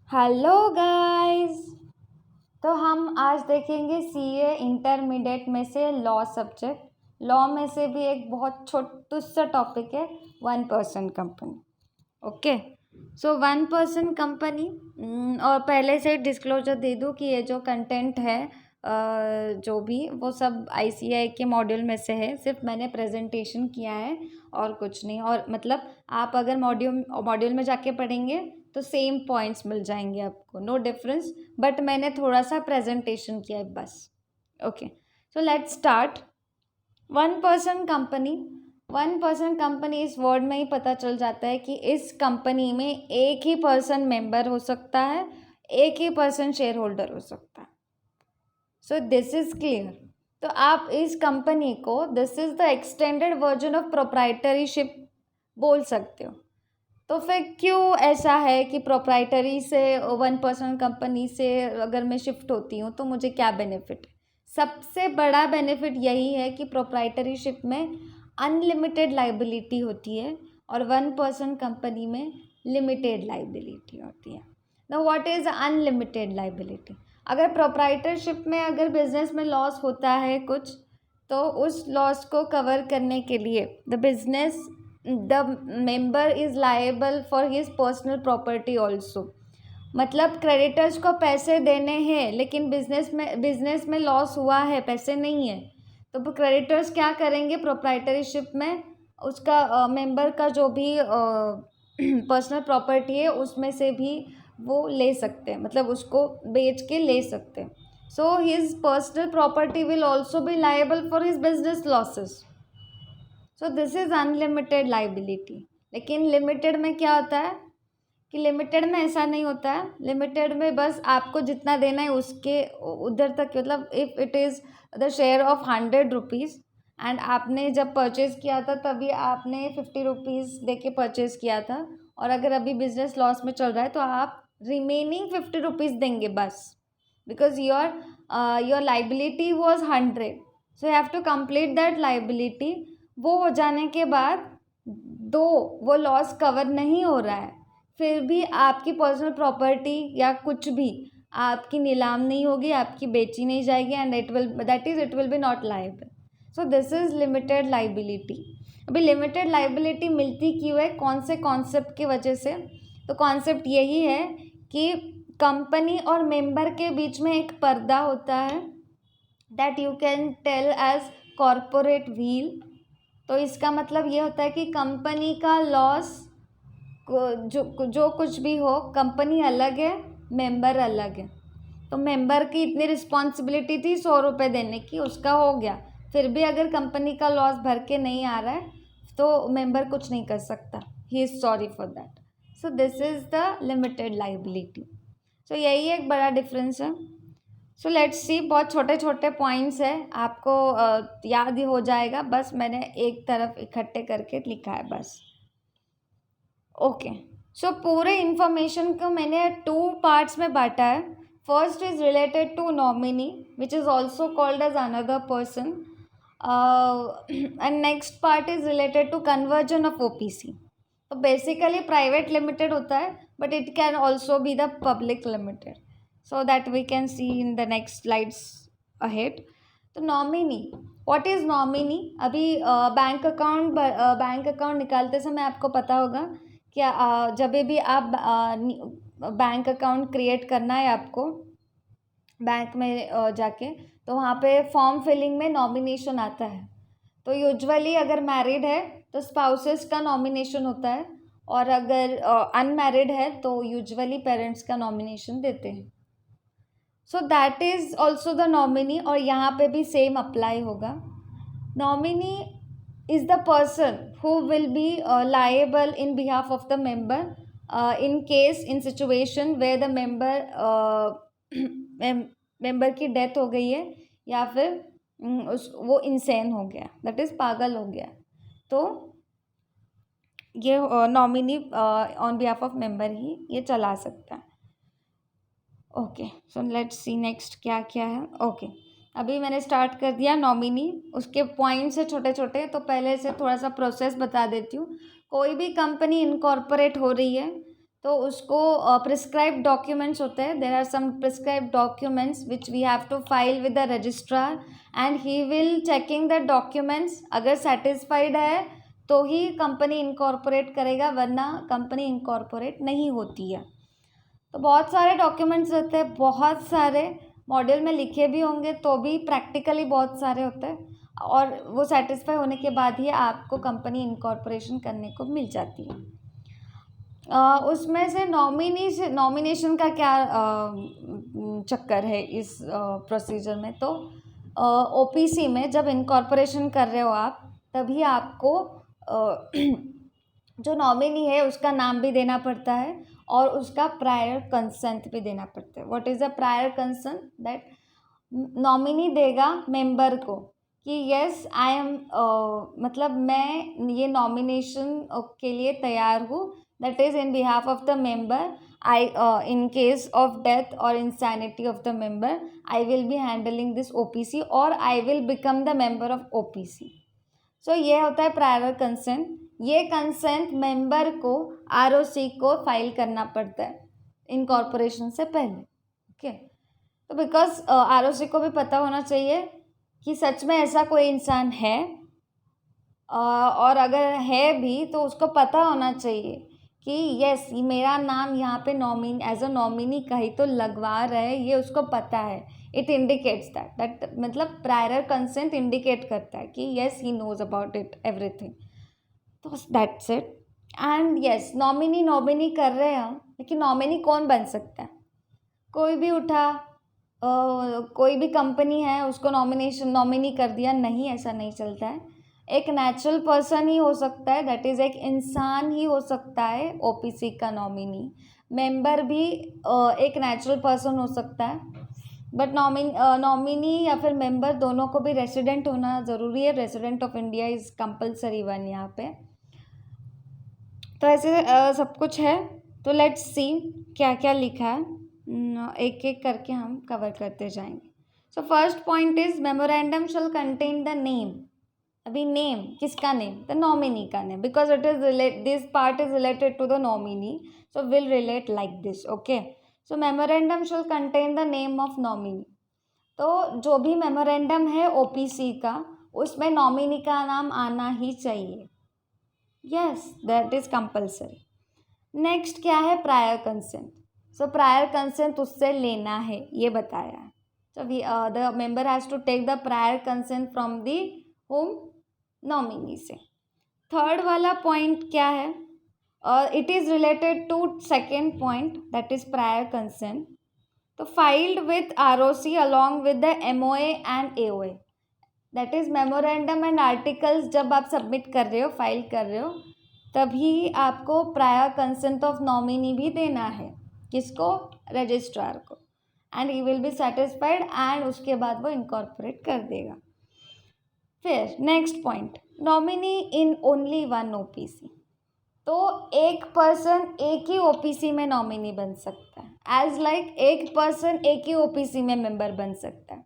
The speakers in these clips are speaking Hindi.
Hello guys. तो हम आज देखेंगे सीए इंटरमीडिएट में से लॉ सब्जेक्ट। लॉ में से भी एक बहुत छोटू सा टॉपिक है 1% कंपनी। ओके, सो 1% कंपनी। और पहले से डिस्क्लोजर दे दूँ कि ये जो कंटेंट है जो भी वो सब आईसीएआई के मॉड्यूल में से है। सिर्फ मैंने प्रेजेंटेशन किया है और कुछ नहीं। और मतलब आप अगर मॉड्यूल में जाके पढ़ेंगे तो सेम पॉइंट्स मिल जाएंगे आपको, नो डिफरेंस। बट मैंने थोड़ा सा प्रेजेंटेशन किया है बस। Okay, so let's start. 1% company. 1% company इस वर्ड में ही पता चल जाता है कि इस कंपनी में एक ही पर्सन मेंबर हो सकता है, एक ही पर्सन शेयर होल्डर हो सकता है। So this is clear. तो आप इस कंपनी को this is the extended version of प्रोप्राइटरीशिप बोल सकते हो। तो फिर क्यों ऐसा है कि प्रोप्राइटरी से 1% कंपनी से अगर मैं शिफ्ट होती हूँ तो मुझे क्या बेनिफिट है? सबसे बड़ा बेनिफिट यही है कि प्रोप्राइटरीशिप में अनलिमिटेड लाइबिलिटी होती है और 1% कंपनी में लिमिटेड लाइबिलिटी होती है। Now what is unlimited liability? अगर प्रोप्राइटरशिप में अगर बिजनेस में लॉस होता है कुछ, तो उस लॉस को कवर करने के लिए the member is liable for his personal property also. मतलब क्रेडिटर्स को पैसे देने हैं लेकिन बिजनेस में लॉस हुआ है, पैसे नहीं है, तो क्रेडिटर्स क्या करेंगे? प्रोप्राइटरीशिप में उसका मेंबर का जो भी पर्सनल प्रॉपर्टी है उसमें से भी वो ले सकते हैं, मतलब उसको बेच के ले सकते हैं। So his personal property will also be liable for his business losses. So this is unlimited liability. लेकिन लिमिटेड में क्या होता है कि लिमिटेड में ऐसा नहीं होता है। लिमिटेड में बस आपको जितना देना है उसके उधर तक, मतलब if it is the share of 100 rupees and आपने जब परचेज़ किया था तभी आपने 50 रुपीज़ दे के परचेज़ किया था, और अगर अभी बिजनेस लॉस में चल रहा है तो आप रिमेनिंग 50 रुपीज़ देंगे बस, because your liability was 100। So you have to complete that liability. वो हो जाने के बाद दो वो लॉस कवर नहीं हो रहा है, फिर भी आपकी पर्सनल प्रॉपर्टी या कुछ भी आपकी नीलाम नहीं होगी, आपकी बेची नहीं जाएगी, and it will be not liable. So this is limited liability. अभी लिमिटेड लाइबिलिटी मिलती क्यों है, कौन से कॉन्सेप्ट की वजह से? तो कॉन्सेप्ट यही है कि कंपनी और मेंबर के बीच में एक पर्दा होता है, that you can tell as corporate veil. तो इसका मतलब ये होता है कि कंपनी का लॉस जो कुछ भी हो, कंपनी अलग है, मेंबर अलग है। तो मेंबर की इतनी रिस्पॉन्सिबिलिटी थी 100 रुपये देने की, उसका हो गया। फिर भी अगर कंपनी का लॉस भर के नहीं आ रहा है तो मेंबर कुछ नहीं कर सकता, he is sorry for that. So this is the limited liability. So यही एक बड़ा डिफरेंस है। सो लेट्स सी, बहुत छोटे छोटे पॉइंट्स है, आपको याद ही हो जाएगा, बस मैंने एक तरफ इकट्ठे करके लिखा है बस। ओके, सो पूरे इन्फॉर्मेशन को मैंने 2 पार्ट्स में बांटा है। First is related to nominee which is also called as another person, and next part is related to conversion of OPC. तो बेसिकली प्राइवेट लिमिटेड होता है but it can also be the public limited, so that we can see in the next slides ahead. तो नॉमिनी, व्हाट इज़ नॉमिनी? अभी बैंक अकाउंट निकालते समय आपको पता होगा कि जब भी आप बैंक अकाउंट क्रिएट करना है आपको बैंक में जाके, तो वहाँ पे फॉर्म फिलिंग में नॉमिनेशन आता है। तो यूजुअली अगर मैरिड है तो स्पाउसेस का नॉमिनेशन होता है, और अगर अनमैरिड है तो यूजुअली पेरेंट्स का नॉमिनेशन देते हैं। So that is also the nominee, और यहाँ पे भी सेम अप्लाई होगा। Nominee is the person who will be liable in behalf of the member in case in situation where the member की डेथ हो गई है, या फिर वो इंसेन हो गया, दैट इज़ पागल हो गया, तो ये nominee on behalf of member ही ये चला सकता है। Okay, so let's see next क्या क्या है। ओके, अभी मैंने स्टार्ट कर दिया नॉमिनी, उसके पॉइंट्स है छोटे छोटे, तो पहले से थोड़ा सा प्रोसेस बता देती हूँ। कोई भी कंपनी इनकॉर्पोरेट हो रही है तो उसको प्रिस्क्राइब डॉक्यूमेंट्स होते हैं, there are some prescribe documents which we have to file with the registrar and he will checking the documents. अगर सेटिस्फाइड है तो ही कंपनी इनकॉर्पोरेट करेगा, वरना कंपनी इनकॉर्पोरेट नहीं होती है. तो बहुत सारे डॉक्यूमेंट्स रहते हैं, बहुत सारे मॉड्यूल में लिखे भी होंगे तो भी प्रैक्टिकली बहुत सारे होते हैं, और वो सेटिस्फाई होने के बाद ही आपको कंपनी इनकॉर्पोरेशन करने को मिल जाती है. उसमें से नॉमिनेशन का क्या चक्कर है इस प्रोसीजर में. तो ओपीसी में जब इनकॉर्पोरेशन कर रहे हो आप, तभी आपको जो नॉमिनी है उसका नाम भी देना पड़ता है और उसका प्रायर कंसेंट भी देना पड़ता है. What is the prior consent? That nominee देगा मेंबर को कि यस आई एम, मतलब मैं ये नॉमिनेशन के लिए तैयार हूँ. That is in behalf of the member. I in case of death और insanity of the member I will be handling this OPC और I will become the member of OPC. So ये होता है प्रायर कंसेंट. ये कंसेंट मेंबर को आरओसी को फाइल करना पड़ता है इनकॉर्पोरेशन से पहले. ओके, तो बिकॉज आरओसी को भी पता होना चाहिए कि सच में ऐसा कोई इंसान है, और अगर है भी तो उसको पता होना चाहिए कि यस मेरा नाम यहाँ पे नॉमिनी एज अ नॉमिनी कहीं तो लगवा रहा है, ये उसको पता है. इट इंडिकेट्स दैट मतलब प्रायर कंसेंट इंडिकेट करता है कि yes he knows about it everything. तो that's it. And yes, nominee कर रहे हैं हम, लेकिन नॉमिनी कौन बन सकता है? कोई भी उठा, कोई भी कंपनी है उसको नॉमिनी कर दिया, नहीं, ऐसा नहीं चलता है. एक नेचुरल पर्सन ही हो सकता है, दैट इज़ एक इंसान ही हो सकता है ओपीसी का नॉमिनी. मेंबर भी एक नेचुरल पर्सन हो सकता है, बट नॉमिनी या फिर मेंबर दोनों को भी रेसिडेंट होना ज़रूरी है. Resident of India is compulsory one यहाँ पे. तो ऐसे सब कुछ है. तो लेट्स सी क्या क्या लिखा है, एक एक करके हम कवर करते जाएंगे. So first point is memorandum shall contain the name. अभी नेम किसका नेम? द नॉमिनी का name, because it is this part is related to the nominee, so will relate like this. Okay, so memorandum shall contain the name of nominee. तो जो भी मेमोरेंडम है ओपीसी का, उसमें नॉमिनी का नाम आना ही चाहिए. Yes, that is compulsory. Next क्या है? Prior consent. So prior consent उससे लेना है, ये बताया. So the member has to take the prior consent from the home nominee से. थर्ड वाला पॉइंट क्या है? It is related to second point, that is prior consent. तो filed with ROC along with the MOA and AOA. That is memorandum and articles जब आप सबमिट कर रहे हो, फाइल कर रहे हो, तभी आपको प्रायर कंसेंट ऑफ नॉमिनी भी देना है. किसको? रजिस्ट्रार को. And he will be satisfied and उसके बाद वो इनकॉर्पोरेट कर देगा. फिर next point, nominee in only one OPC. तो एक पर्सन एक ही ओपीसी में नॉमिनी बन सकता है. एज लाइक एक पर्सन एक ही ओपीसी में मेंबर बन सकता है.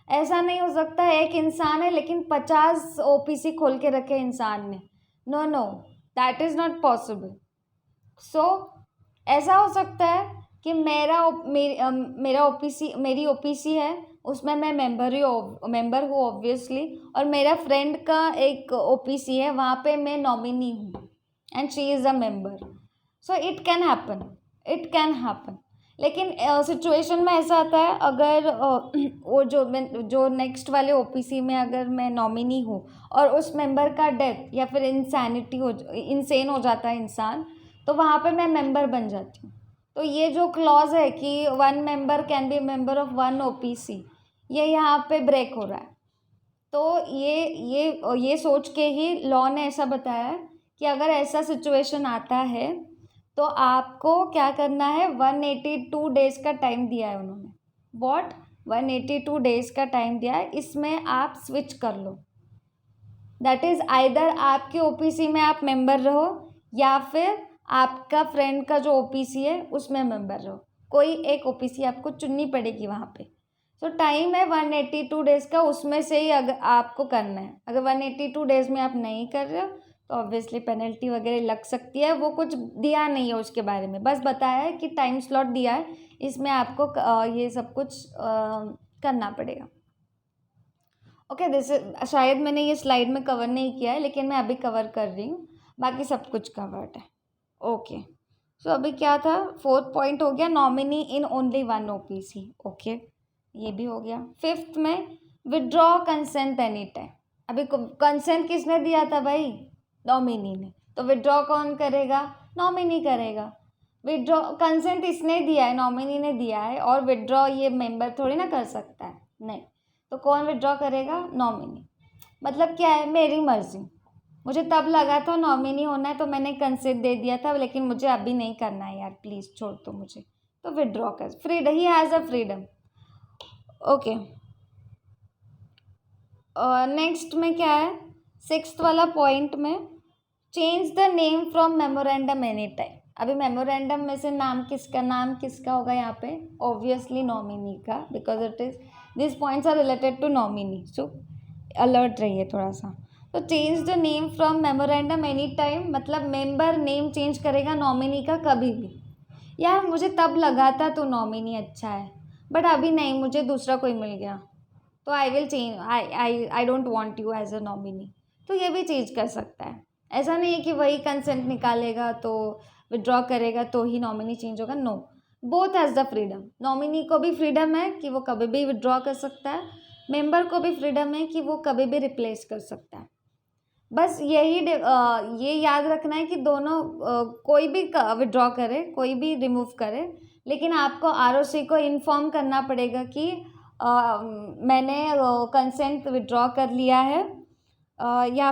ऐसा नहीं हो सकता है एक इंसान है लेकिन 50 ओपीसी खोल के रखे इंसान ने. No, that is not possible. So ऐसा हो सकता है कि मेरा ओपीसी, मेरी ओपीसी है, उसमें मैं मेंबर हूँ ऑब्वियसली, और मेरा फ्रेंड का एक ओपीसी है, वहाँ पे मैं नॉमिनी हूँ and she is a member. So it can happen. लेकिन सिचुएशन में ऐसा आता है, अगर वो जो नेक्स्ट वाले ओपीसी में अगर मैं नॉमिनी हूँ और उस मेंबर का डेथ या फिर इंसेन हो जाता है इंसान, तो वहाँ पे मैं मेंबर बन जाती हूँ. तो ये जो क्लॉज है कि one member can be member of one OPC, ये यहाँ पे ब्रेक हो रहा है. तो ये सोच के ही लॉ ने ऐसा बताया है कि अगर ऐसा सिचुएशन आता है तो आपको क्या करना है, 182 डेज़ का टाइम दिया है उन्होंने. वॉट? 182 डेज़ का टाइम दिया है. इसमें आप स्विच कर लो. दैट इज़ आइदर आपके ओपीसी में आप मेंबर रहो या फिर आपका फ्रेंड का जो ओपीसी है उसमें मेंबर रहो. कोई एक ओपीसी आपको चुननी पड़ेगी वहाँ पे. सो टाइम है 182 डेज़ का, उसमें से ही अगर आपको करना है. अगर 182 डेज़ में आप नहीं कर रहे हो तो ऑब्वियसली पेनल्टी वगैरह लग सकती है। वो कुछ दिया नहीं है उसके बारे में, बस बताया है कि टाइम स्लॉट दिया है, इसमें आपको ये सब कुछ करना पड़ेगा। ओके, दिस शायद मैंने ये स्लाइड में कवर नहीं किया है, लेकिन मैं अभी कवर कर रही हूँ, बाकी सब कुछ कवर्ड है। ओके, सो अभी क्या था, 4th पॉइंट हो गया nominee in only one OPC. Okay, ये भी हो गया। 5th में विड्रॉ कंसेंट एनी टाइम। अभी कंसेंट किसने दिया था भाई? नॉमिनी ने। तो विड्रॉ कौन करेगा? नॉमिनी करेगा। विड्रॉ कंसेंट इसने दिया है, नॉमिनी ने दिया है, और विड्रॉ ये मेंबर थोड़ी ना कर सकता है, नहीं। तो कौन विड्रॉ करेगा? नॉमिनी। मतलब क्या है, मेरी मर्जी, मुझे तब लगा था नॉमिनी होना है तो मैंने कंसेंट दे दिया था, लेकिन मुझे अभी नहीं करना है यार, प्लीज़ छोड़ दो मुझे, तो विड्रॉ कर। Freedom, he has a freedom. Okay, next में क्या है, 6th वाला पॉइंट में change the name from memorandum any time. अभी मेमोरेंडम में से नाम किसका होगा यहाँ पे? ऑब्वियसली नॉमिनी का, because it is this points are related to nominee, so alert रहिए थोड़ा सा। तो change the name from memorandum any time मतलब मेंबर नेम चेंज करेगा नॉमिनी का कभी भी। यार मुझे तब लगा था तो नॉमिनी अच्छा है, बट अभी नहीं, मुझे दूसरा कोई मिल गया, तो I will change, I don't want you as a nominee. तो ये भी चेंज कर सकता है। ऐसा नहीं है कि वही कंसेंट निकालेगा तो विड्रॉ करेगा तो ही नॉमिनी चेंज होगा, no, both has the freedom. Nominee को भी फ्रीडम है कि वो कभी भी विड्रॉ कर सकता है, मेंबर को भी फ्रीडम है कि वो कभी भी रिप्लेस कर सकता है। बस यही ये याद रखना है कि दोनों कोई भी विड्रॉ करे, कोई भी रिमूव करे, लेकिन आपको आरओसी को इन्फॉर्म करना पड़ेगा कि मैंने कंसेंट विड्रॉ कर लिया है, या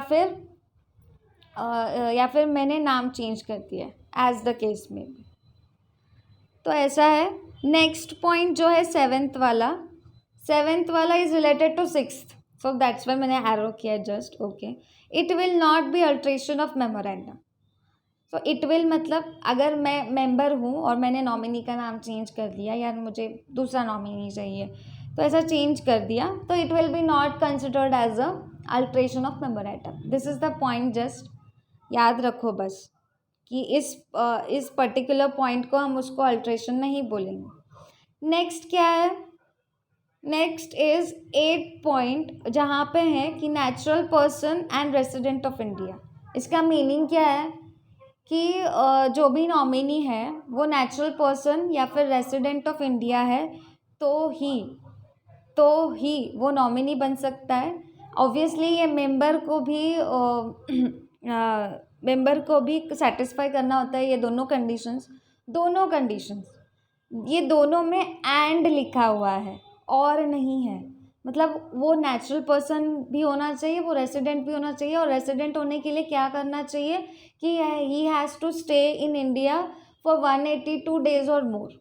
फिर मैंने नाम चेंज कर दिया है, एज द केस में भी। तो ऐसा है। नेक्स्ट पॉइंट जो है 7th वाला is related to 6th, so that's why मैंने एरो किया just. Okay, it will not be alteration of memorandum. So it will मतलब अगर मैं मेंबर हूँ और मैंने नॉमिनी का नाम चेंज कर दिया, यार मुझे दूसरा नॉमिनी चाहिए, तो ऐसा चेंज कर दिया, तो it will be not considered as a alteration of memorandum. This is the point, just याद रखो बस कि इस पर्टिकुलर पॉइंट को हम उसको अल्ट्रेशन नहीं बोलेंगे। नेक्स्ट क्या है, नेक्स्ट इज 8th पॉइंट, जहाँ पे है कि natural person and resident of India. इसका मीनिंग क्या है कि जो भी नॉमिनी है वो नेचुरल पर्सन या फिर रेसिडेंट ऑफ इंडिया है, तो ही वो नॉमिनी बन सकता है। ऑब्वियसली ये मेंबर को भी सेटिस्फाई करना होता है, ये दोनों कंडीशंस, ये दोनों में एंड लिखा हुआ है और नहीं है। मतलब वो नेचुरल पर्सन भी होना चाहिए, वो रेसिडेंट भी होना चाहिए, और रेसिडेंट होने के लिए क्या करना चाहिए कि he has to stay in India for 182 days और मोर।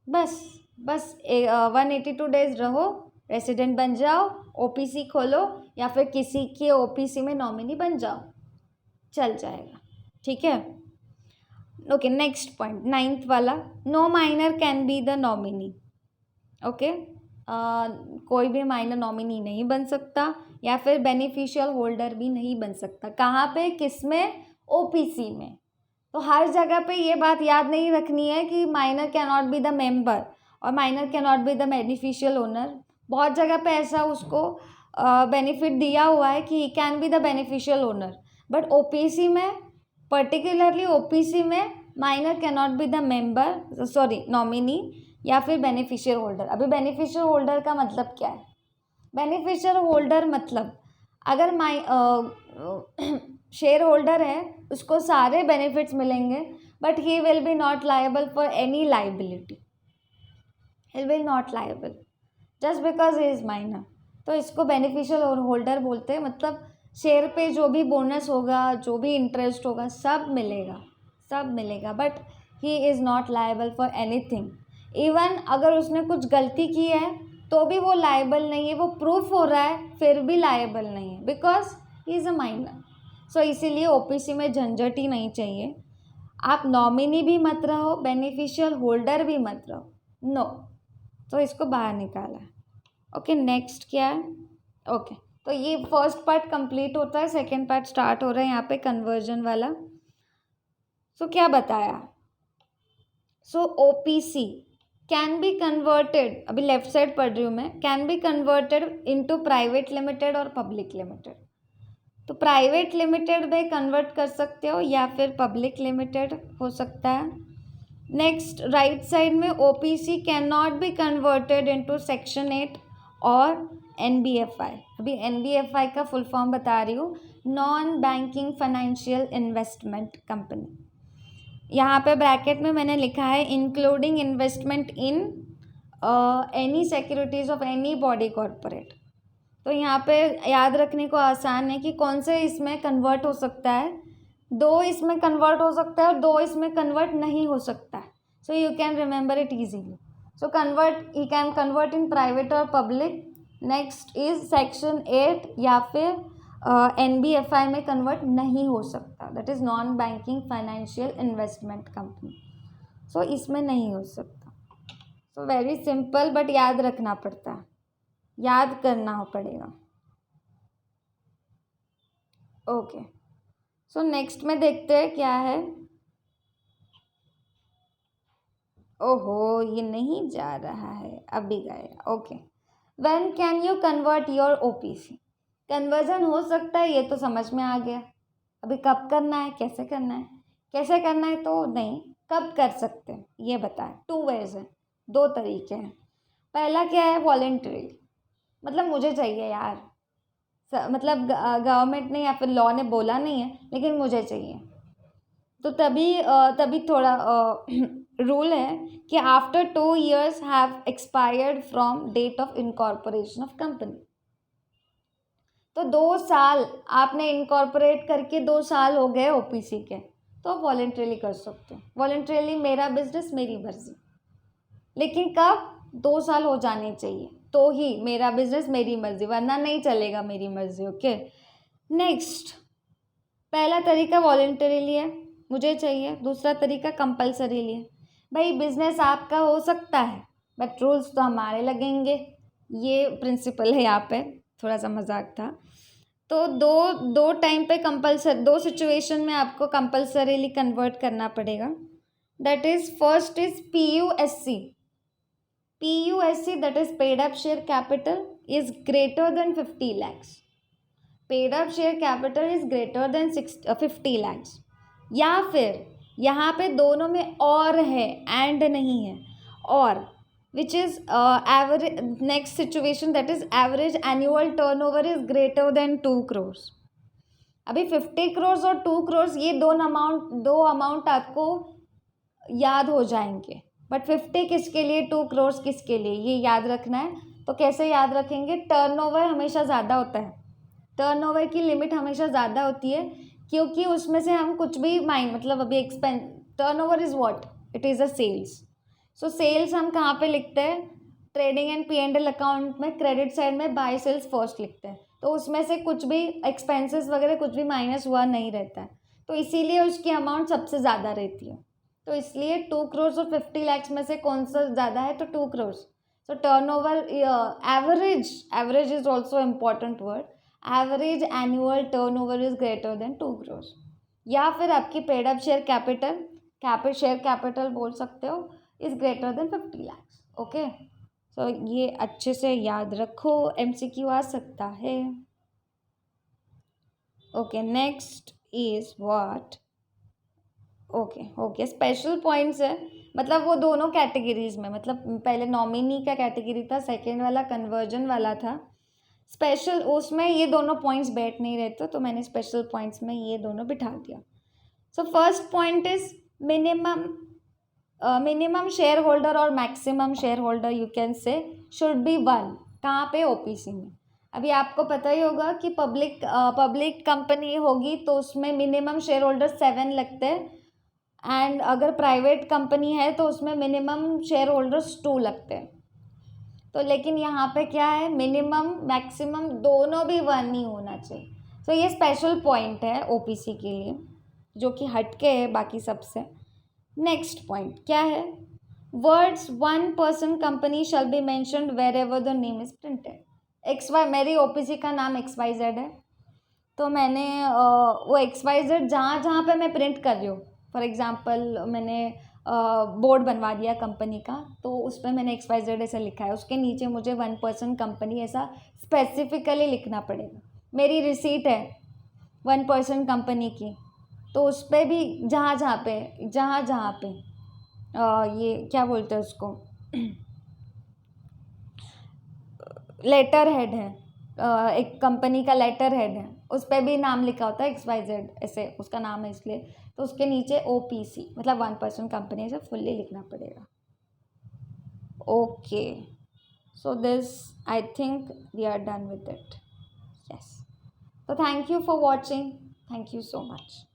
बस 182 days रहो, रेसिडेंट बन जाओ, ओपीसी खोलो, या फिर किसी के ओपीसी में नॉमिनी बन जाओ, चल जाएगा, ठीक है। ओके, नेक्स्ट पॉइंट 9th वाला, no minor can be the nominee. Okay, कोई भी माइनर नॉमिनी नहीं बन सकता, या फिर बेनिफिशियल होल्डर भी नहीं बन सकता। कहाँ पे? किस में? ओपीसी में। तो हर जगह पे ये बात याद नहीं रखनी है कि minor can not be the member और minor can not be the beneficial owner. बहुत जगह पे ऐसा उसको बेनिफिट दिया हुआ है कि he can be the beneficial owner, but OPC में, पर्टिकुलरली ओपीसी में, minor can not be the member, sorry nominee, या फिर बेनिफिशियल होल्डर। अभी बेनिफिशियल होल्डर का मतलब क्या है? बेनिफिशियल होल्डर मतलब अगर शेयर होल्डर है, उसको सारे बेनिफिट्स मिलेंगे, but he will be not liable for any liability, he will not liable just because he is minor. तो इसको बेनिफिशियल होल्डर बोलते हैं। मतलब शेयर पे जो भी बोनस होगा, जो भी इंटरेस्ट होगा, सब मिलेगा, but he is not liable for anything. Even अगर उसने कुछ गलती की है तो भी वो लायबल नहीं है, वो प्रूफ हो रहा है फिर भी लायबल नहीं है, because he is a minor. So इसीलिए ओपीसी में झंझट ही नहीं चाहिए। आप नॉमिनी भी मत रहो, बेनिफिशियल होल्डर भी मत रहो, नो। तो इसको बाहर निकाला है। ओके, नेक्स्ट क्या है? ओके, तो ये फर्स्ट पार्ट कंप्लीट होता है, सेकेंड पार्ट स्टार्ट हो रहा है यहाँ पे कन्वर्जन वाला। सो क्या बताया, सो ओपीसी कैन बी कन्वर्टेड, अभी लेफ्ट साइड पढ़ रही हूँ मैं, can be converted into private limited और पब्लिक लिमिटेड। तो प्राइवेट लिमिटेड में कन्वर्ट कर सकते हो या फिर पब्लिक लिमिटेड हो सकता है। नेक्स्ट राइट साइड में OPC can not be converted into section 8 और एनबीएफआई। अभी एनबीएफआई का फुल फॉर्म बता रही हूँ, non banking financial investment company. यहाँ पे ब्रैकेट में मैंने लिखा है including investment in any securities of any body corporate. तो यहाँ पे याद रखने को आसान है कि कौन से इसमें कन्वर्ट हो सकता है, 2 इसमें कन्वर्ट हो सकता है और 2 इसमें कन्वर्ट नहीं हो सकता है। So you can remember it easily. So convert, you can convert in private और पब्लिक। नेक्स्ट इज सेक्शन 8 या फिर एनबीएफआई में कन्वर्ट नहीं हो सकता, that is non banking financial investment company. So इसमें नहीं हो सकता। सो वेरी सिंपल, बट याद रखना पड़ता है, याद करना पड़ेगा। ओके, सो नेक्स्ट में देखते हैं क्या है। ओहो, ये नहीं जा रहा है, अभी गया। Okay, when can you convert your OPC. Conversion हो सकता है, ये तो समझ में आ गया। अभी कब करना है, कैसे करना है, कैसे करना है तो नहीं, कब कर सकते हैं ये बताएं। 2 वेज है, 2 तरीके हैं। पहला क्या है, वॉलेंटरी, मतलब मुझे चाहिए यार, मतलब गवर्नमेंट ने या फिर लॉ ने बोला नहीं है लेकिन मुझे चाहिए, तो तभी थोड़ा रूल है कि after 2 years have expired from date of incorporation of company. तो 2 साल आपने इनकॉर्पोरेट करके 2 साल हो गए ओपीसी के, तो आप वॉलेंटरीली कर सकते हो। वॉलेंटरीली मेरा बिजनेस मेरी मर्जी, लेकिन कब, 2 साल हो जाने चाहिए तो ही मेरा बिजनेस मेरी मर्जी, वरना नहीं चलेगा मेरी मर्जी। ओके, नेक्स्ट पहला तरीका वॉलेंटरीली है, मुझे चाहिए। दूसरा तरीका कंपल्सरीली है। भाई बिजनेस आपका हो सकता है बट रूल्स तो हमारे लगेंगे, ये प्रिंसिपल है यहाँ पे, थोड़ा सा मजाक था। तो दो टाइम पे कंपल्सरी, 2 सिचुएशन में आपको कंपल्सरीली कन्वर्ट करना पड़ेगा। That is first is PUSC। PUSC that is paid up share capital is greater than 50 lakhs। Paid up share capital is greater than 50 lakhs। या फिर यहाँ पे दोनों में और है, एंड नहीं है, और which is average, next situation that is average annual turnover is greater than 2 crores। अभी 50 crores और 2 crores ये दो अमाउंट आपको याद हो जाएंगे, बट 50 किसके लिए, 2 crores किसके लिए, ये याद रखना है। तो कैसे याद रखेंगे, टर्नओवर हमेशा ज़्यादा होता है, टर्नओवर की लिमिट हमेशा ज़्यादा होती है, क्योंकि उसमें से हम कुछ भी मतलब अभी expense, turnover is what, it is a sales. So sales हम कहाँ पे लिखते हैं, ट्रेडिंग एंड P&L अकाउंट में क्रेडिट साइड में बाय सेल्स फर्स्ट लिखते हैं, तो उसमें से कुछ भी एक्सपेंसेस वगैरह कुछ भी माइनस हुआ नहीं रहता है, तो इसीलिए उसकी अमाउंट सबसे ज़्यादा रहती है। तो इसलिए 2 crores और 50 lakhs में से कौन सा ज़्यादा है, तो 2 crores। So turnover, average is also important word, average annual turnover is greater than 2 crores। या फिर आपकी paid up share capital, share capital बोल सकते हो, is greater than 50 lakhs। Okay, so ये अच्छे से याद रखो, MCQ आ सकता है। Okay, next is what, okay special points है, मतलब वो दोनों कैटेगरीज में, मतलब पहले नॉमिनी का कैटेगरी था, सेकेंड वाला कन्वर्जन वाला था। स्पेशल उसमें ये दोनों पॉइंट्स बैठ नहीं रहते, तो मैंने स्पेशल पॉइंट्स में ये दोनों बिठा दिया। So first point is minimum share holder और maximum share holder you can say should be 1। कहाँ पे, ओपीसी में। अभी आपको पता ही होगा कि पब्लिक कंपनी होगी तो उसमें मिनिमम शेयर होल्डर 7 लगते हैं, एंड अगर प्राइवेट कंपनी है तो उसमें मिनिमम शेयर होल्डर्स 2 लगते हैं। तो लेकिन यहाँ पे क्या है, मिनिमम मैक्सिमम दोनों भी 1 ही होना चाहिए। तो ये स्पेशल पॉइंट है ओपीसी के लिए, जो कि हटके है बाकी सबसे। नेक्स्ट पॉइंट क्या है, words 1 person company shall be mentioned wherever the name is printed. X Y, मेरी ओपीसी का नाम XYZ है, तो मैंने वो XYZ जहाँ जहाँ पे मैं प्रिंट कर रही हूँ, फॉर एग्जांपल मैंने बोर्ड बनवा दिया कंपनी का, तो उस पर मैंने XYZ ऐसा लिखा है, उसके नीचे मुझे 1% कंपनी ऐसा स्पेसिफिकली लिखना पड़ेगा। मेरी रिसीट है 1% कंपनी की, तो उस पर भी जहाँ जहाँ पे ये क्या बोलते हैं उसको, लेटर हेड है, एक कंपनी का लेटर हेड है, उस पर भी नाम लिखा होता है XYZ, ऐसे उसका नाम है इसलिए, तो उसके नीचे OPC मतलब 1% कंपनी, ऐसे फुल्ली लिखना पड़ेगा। Okay, so this I think we are done with it. Yes, तो thank you for watching, thank you so much.